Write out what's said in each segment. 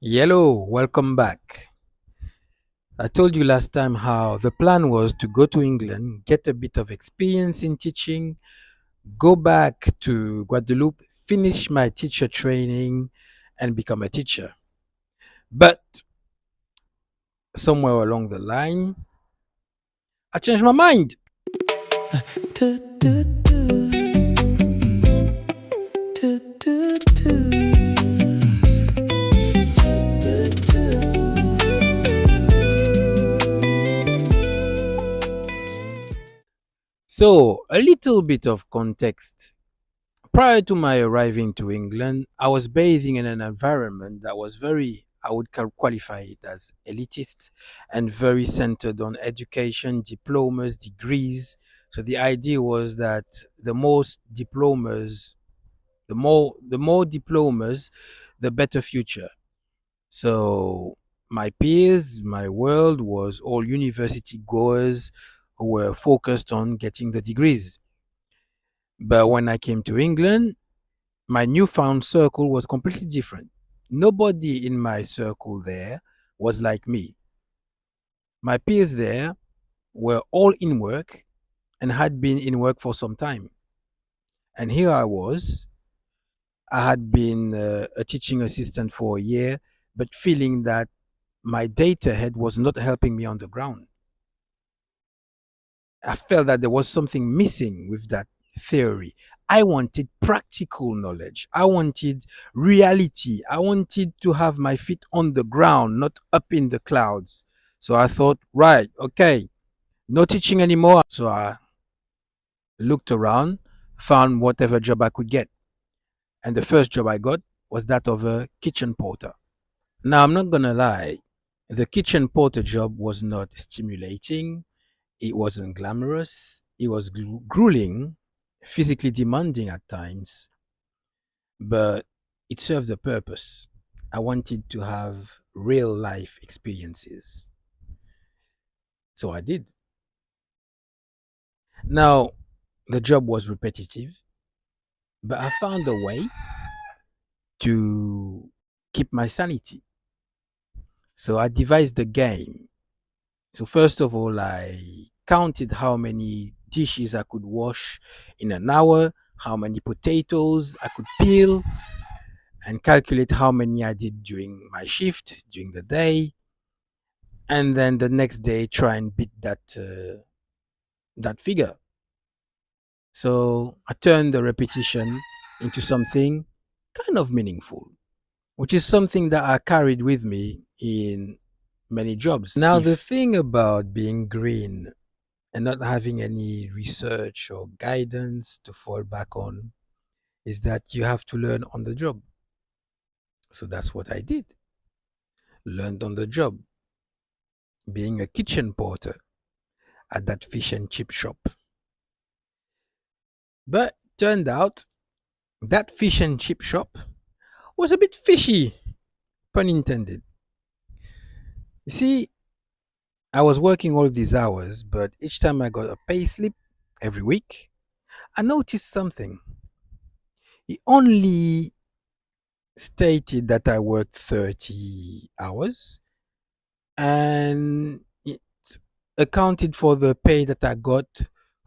Hello, welcome back. I told you last time how the plan was to go to England, get a bit of experience in teaching, go back to Guadeloupe, finish my teacher training, and become a teacher. But somewhere along the line, I changed my mind. So, a little bit of context. Prior to my arriving to England, I was bathing in an environment that was very, I would qualify it as elitist and very centered on education, diplomas, degrees. So the idea was that the most diplomas, the more diplomas, the better future. So my peers, my world was all university goers who were focused on getting the degrees. But when I came to England, my newfound circle was completely different. Nobody in my circle there was like me. My peers there were all in work and had been in work for some time. And here I was. I had been a teaching assistant for a year, but feeling that my data head was not helping me on the ground. I felt that there was something missing with that theory. I wanted practical knowledge. I wanted reality. I wanted to have my feet on the ground, not up in the clouds. So I thought, right, okay, no teaching anymore. So I looked around, found whatever job I could get. And the first job I got was that of a kitchen porter. Now, I'm not going to lie, the kitchen porter job was not stimulating. It wasn't glamorous. It was grueling, physically demanding at times, but it served a purpose. I wanted to have real life experiences. So I did. Now, the job was repetitive, but I found a way to keep my sanity. So I devised a game. So, first of all, I counted how many dishes I could wash in an hour, how many potatoes I could peel, and calculate how many I did during my shift, during the day. And then the next day, try and beat that figure. So I turned the repetition into something kind of meaningful, which is something that I carried with me in many jobs. Now, the thing about being green and not having any research or guidance to fall back on is that you have to learn on the job. So that's what I did. Learned on the job, being a kitchen porter at that fish and chip shop. But turned out that fish and chip shop was a bit fishy, pun intended. You see, I was working all these hours, but each time I got a pay slip every week, I noticed something. It only stated that I worked 30 hours and it accounted for the pay that I got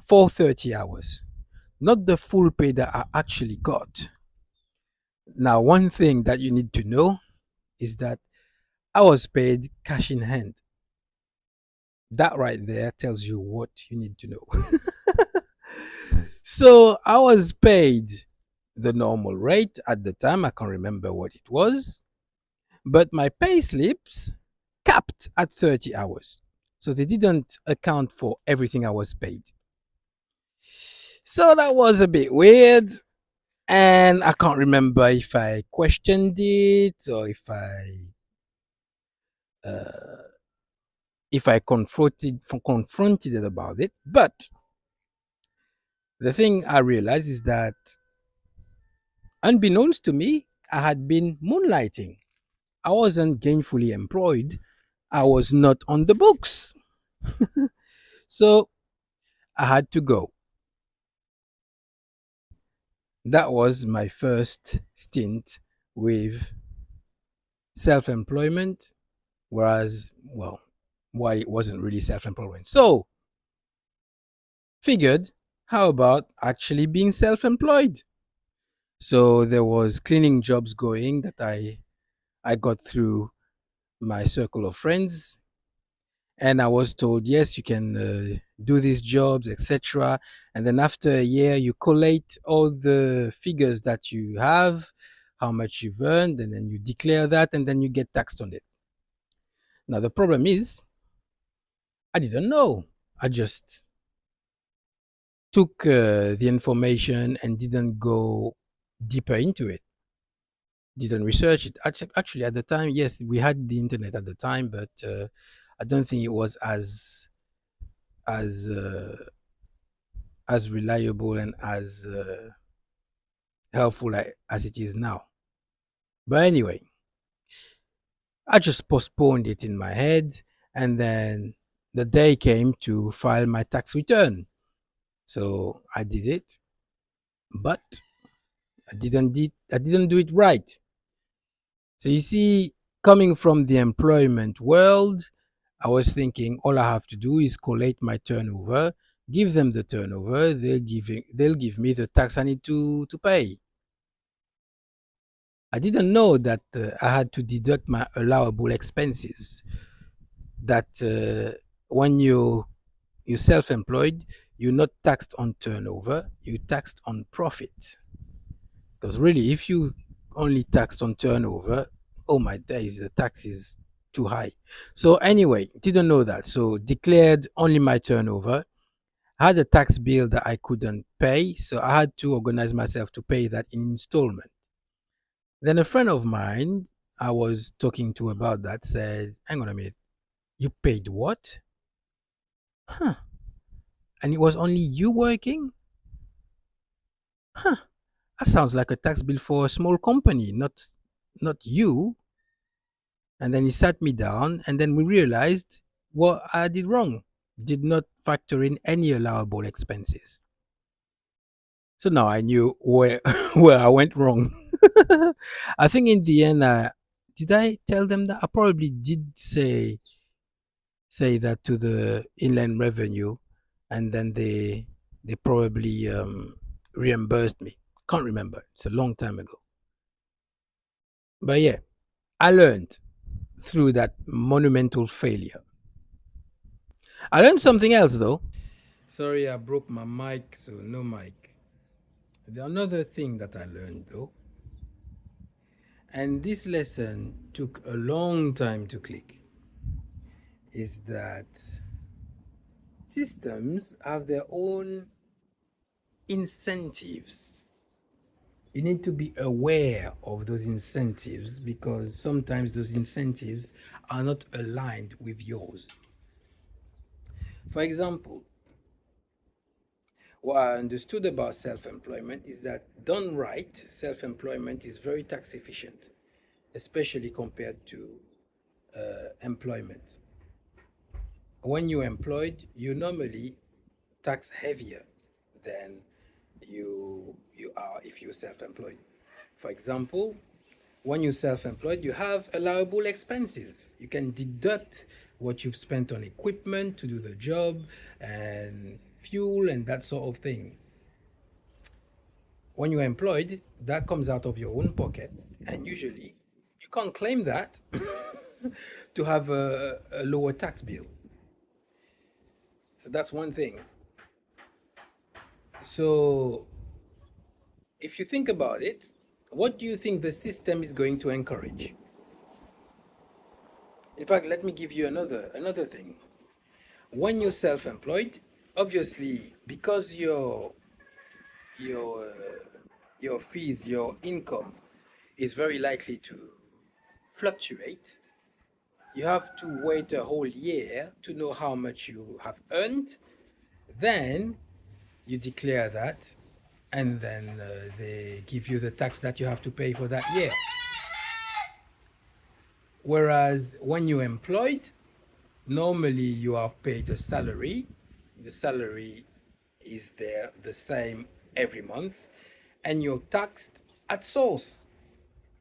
for 30 hours, not the full pay that I actually got. Now, one thing that you need to know is that I was paid cash in hand. That right there tells you what you need to know. So I was paid the normal rate at the time. I can't remember what it was, but my pay slips capped at 30 hours. So they didn't account for everything I was paid. So that was a bit weird. And I can't remember if I questioned it or uh, if I confronted it about it. But the thing I realized is that, unbeknownst to me, I had been moonlighting. I wasn't gainfully employed. I was not on the books. So I had to go. That was my first stint with self-employment, whereas, well, why it wasn't really self-employment. So figured, how about actually being self-employed? So there was cleaning jobs going that I got through my circle of friends, and I was told, yes, you can do these jobs, etc. And then after a year, you collate all the figures that you have, how much you've earned, and then you declare that, and then you get taxed on it. Now the problem is, I didn't know. I just took the information and didn't go deeper into it. Didn't research it. Actually, at the time, yes, we had the internet at the time, but I don't think it was as as reliable and as helpful as it is now. But anyway, I just postponed it in my head, and then the day came to file my tax return. So I did it, but I didn't do it right. So you see, coming from the employment world, I was thinking all I have to do is collate my turnover, give them the turnover, they'll give me the tax I need to pay. I didn't know that I had to deduct my allowable expenses. That when you're self-employed, you're not taxed on turnover, you're taxed on profit. Because really, if you only taxed on turnover, oh my days, the tax is too high. So anyway, didn't know that. So declared only my turnover. Had a tax bill that I couldn't pay, so I had to organize myself to pay that in installment. Then a friend of mine I was talking to about that said, "Hang on a minute, you paid what? Huh? And it was only you working? Huh? That sounds like a tax bill for a small company, not you." And then he sat me down, and then we realized what I did wrong. Did not factor in any allowable expenses. So now I knew where where I went wrong. I think in the end, did I tell them that? I probably did say that to the inland revenue, and then they probably reimbursed me. Can't remember. It's a long time ago. But yeah, I learned through that monumental failure. I learned something else though. Sorry, I broke my mic, so no mic. Another thing that I learned though, and this lesson took a long time to click, is that systems have their own incentives. You need to be aware of those incentives because sometimes those incentives are not aligned with yours. For example, what I understood about self employment is that done right, self employment is very tax efficient, especially compared to employment. When you're employed, you normally tax heavier than you are if you're self-employed. For example, when you're self-employed, you have allowable expenses. You can deduct what you've spent on equipment to do the job and fuel and that sort of thing. When you're employed, that comes out of your own pocket, and usually you can't claim that to have a lower tax bill. So that's one thing. So if you think about it, what do you think the system is going to encourage? In fact, let me give you another thing. When you're self-employed, obviously, because your your fees, your income is very likely to fluctuate. You have to wait a whole year to know how much you have earned. Then you declare that, and then they give you the tax that you have to pay for that year. Whereas when you're employed, normally you are paid a salary. The salary is there the same every month, and you're taxed at source.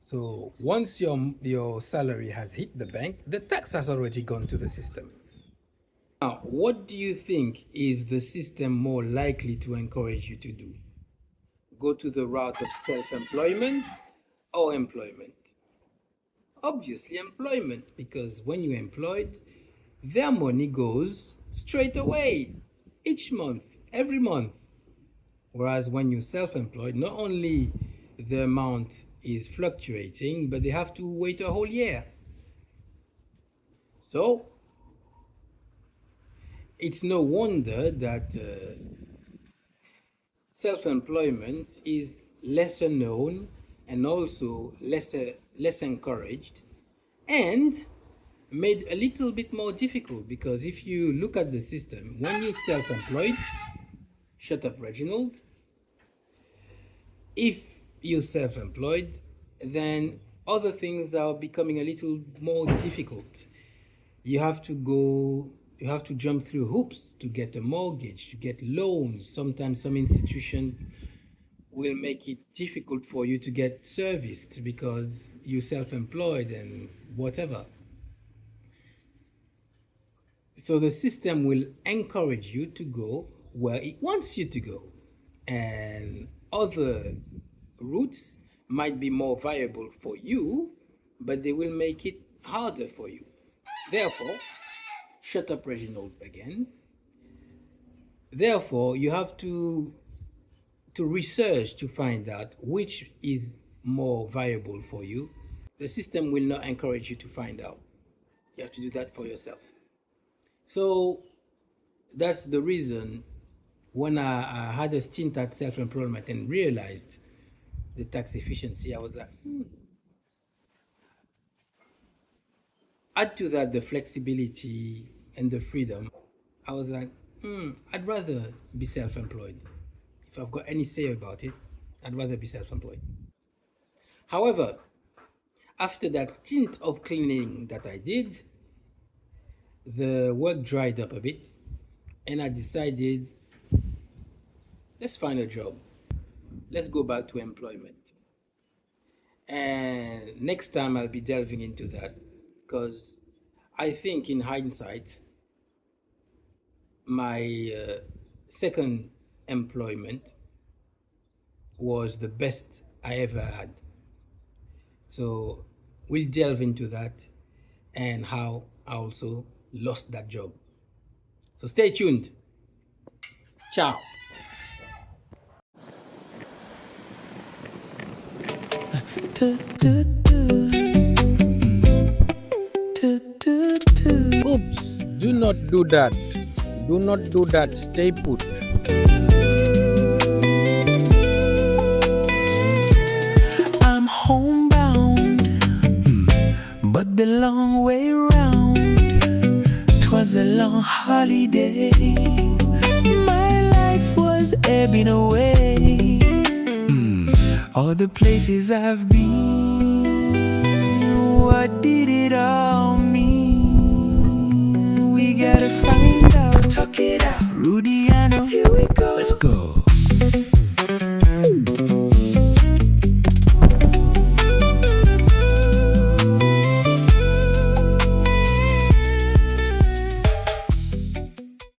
So once your salary has hit the bank, the tax has already gone to the system. Now, what do you think is the system more likely to encourage you to do? Go to the route of self-employment or employment? Obviously employment, because when you're employed, their money goes straight away each month, every month. Whereas when you're self-employed, not only the amount is fluctuating, but they have to wait a whole year. So it's no wonder that self-employment is lesser known and also less encouraged, and made a little bit more difficult, because if you look at the system, when you're self-employed, shut up Reginald, if you're self-employed, then other things are becoming a little more difficult. You have to jump through hoops to get a mortgage, to get loans. Sometimes some institution will make it difficult for you to get serviced because you're self-employed and whatever. So the system will encourage you to go where it wants you to go, and other routes might be more viable for you, but they will make it harder for you. Therefore, shut up Reginald again. Therefore, you have to research to find out which is more viable for you. The system will not encourage you to find out. You have to do that for yourself. So that's the reason when I had a stint at self-employment and realized the tax efficiency, I was like, add to that the flexibility and the freedom. I was like, I'd rather be self-employed. If I've got any say about it, I'd rather be self-employed. However, after that stint of cleaning that I did, the work dried up a bit, and I decided, let's find a job. Let's go back to employment. And next time I'll be delving into that, because I think in hindsight, my second employment was the best I ever had. So we'll delve into that and how I also lost that job. So stay tuned. Ciao. Oops, do not do that. Do not do that. Stay put. I'm homebound, but the long way round. 'Twas a long holiday. My life was ebbing away. All the places I've been, what did it all mean? We gotta find out, talk it out. Rudy, I know, here we go. Let's go.